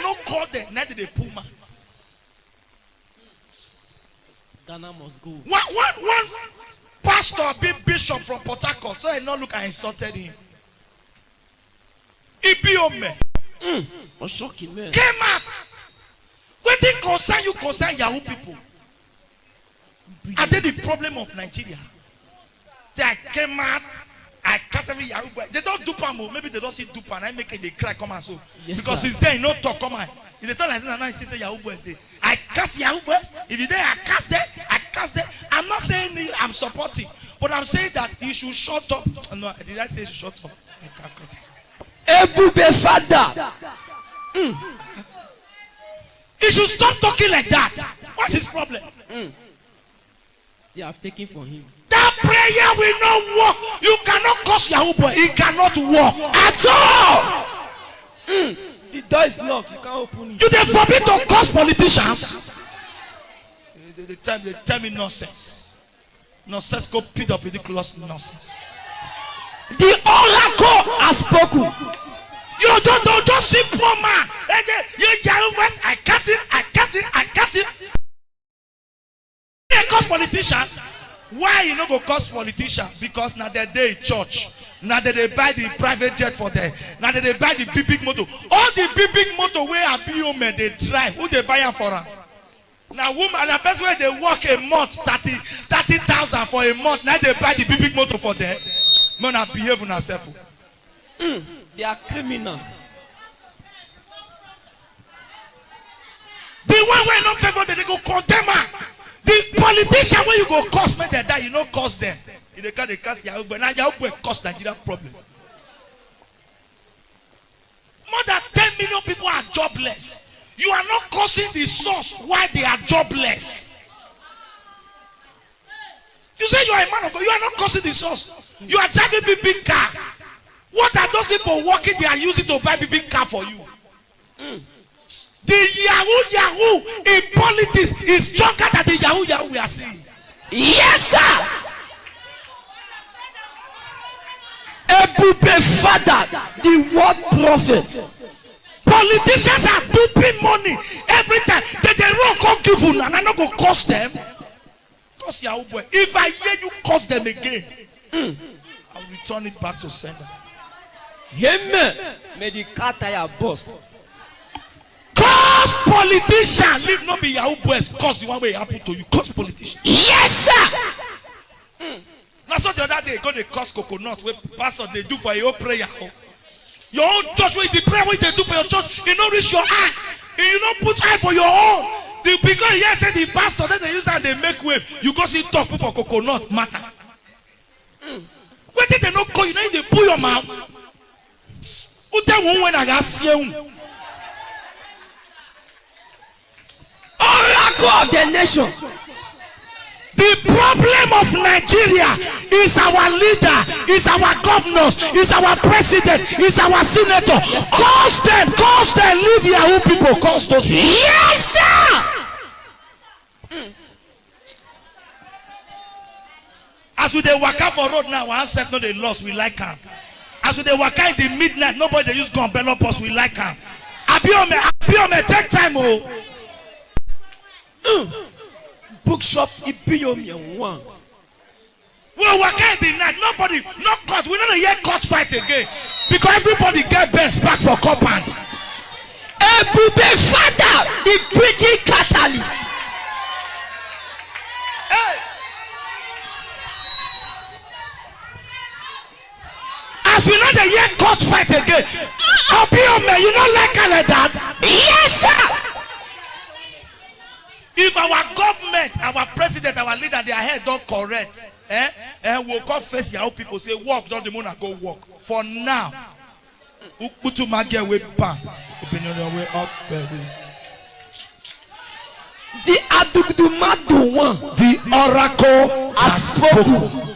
not call them, neither they pull mats. Ghana must go. One pastor, big bishop from Port Harcourt, so I not look, I insulted him. Ebiyome came out. When they concern Yahoo people. Are they the problem of Nigeria? Say I came out, I cast every Yahoo boy. They don't do pamo. Maybe they don't see do pan. I make it they cry come and so. Yes, because sir. It's there, no talk come on. If they tell us now, it's say Yahoo boys. I cast Yahoo boys. If you there, I cast them. I cast them. I'm not saying I'm supporting, but I'm saying that he should shut up. No, did I say he should shut up? I can't cause Ebube father. He should stop talking like that. What's his problem? They have taken for him. That prayer will not work. You cannot curse Yahoo boy. It cannot work at all. The door is locked. You can't open it. You they forbid to curse politicians. They tell me nonsense. Nonsense go pit up ridiculous nonsense. The oracle has spoken. You don't see poor man. You Yahoo boys. I curse it. I curse it. I curse it. They curse politician. Why you no go curse politician? Because now they day church. Now they buy the private jet for them. Now they buy the big motor. All the big motor where Ebiyome they drive. Who they buy am for am? Now woman and the best way they work a month 30,000 for a month. Now they buy the big motor for them. Man, I behave on herself. They are criminal. The one way not favor they go condemn her. The politician when you go curse me that you no curse them. If they can't curse Yahoo boy, now Yahoo boy curse Nigeria problem. More than 10 million people are jobless. You are not causing the source why they are jobless. You say you are a man of God, you are not causing the source. You are driving big car. What are those people working they are using to buy big car for you? The Yahoo in politics is stronger than the Yahoo we are seeing. Yes, sir. Ebube father, the word prophet. Politicians are duping money every time. They run can't give you and I not go cost them. Cost Yahoo boy. If I hear you cost them again, I will return it back to sender. Amen. May the car tire burst. Cause politician leave not be Yahoo boys. Cause the one way it happen to you. Cause politician. Yes, sir. That's what the other day go they cause coconut. Where pastor they do for your prayer. Your own church where the prayer what they do for your church, you don't reach your eye. And you don't put eye for your own. Because yes, said the pastor then they use and they make wave. You go see talk for coconut matter. When did they not call you? Now they pull your mouth. Who tell one when I got seen? Oracle of the nation. The problem of Nigeria is our leader, is our governors, is our president, is our senator. Curse them, leave Yahoo people, curse those people. Yes, sir. As we dey waka for road now, one set no dey lost, we like am. As we dey waka in the midnight, nobody dey use gun envelop us, we like am. Ebiyome, take time, oh. Bookshop Ebiyome one. We waka in the night, nobody, no court. We don't hear court fight again because everybody get best back for compound. Ebube father, the preaching catalyst. Hey. As we know the hear court fight again, Ebiyome, you don't like her like that? Yes, sir. If our government, our president, our leader, their head don't correct, we'll come face Yahoo people say, walk, don't the moon go walk. For now, Ukutu Magia way pan. Way up, the Adugdumadu one. The oracle has spoken.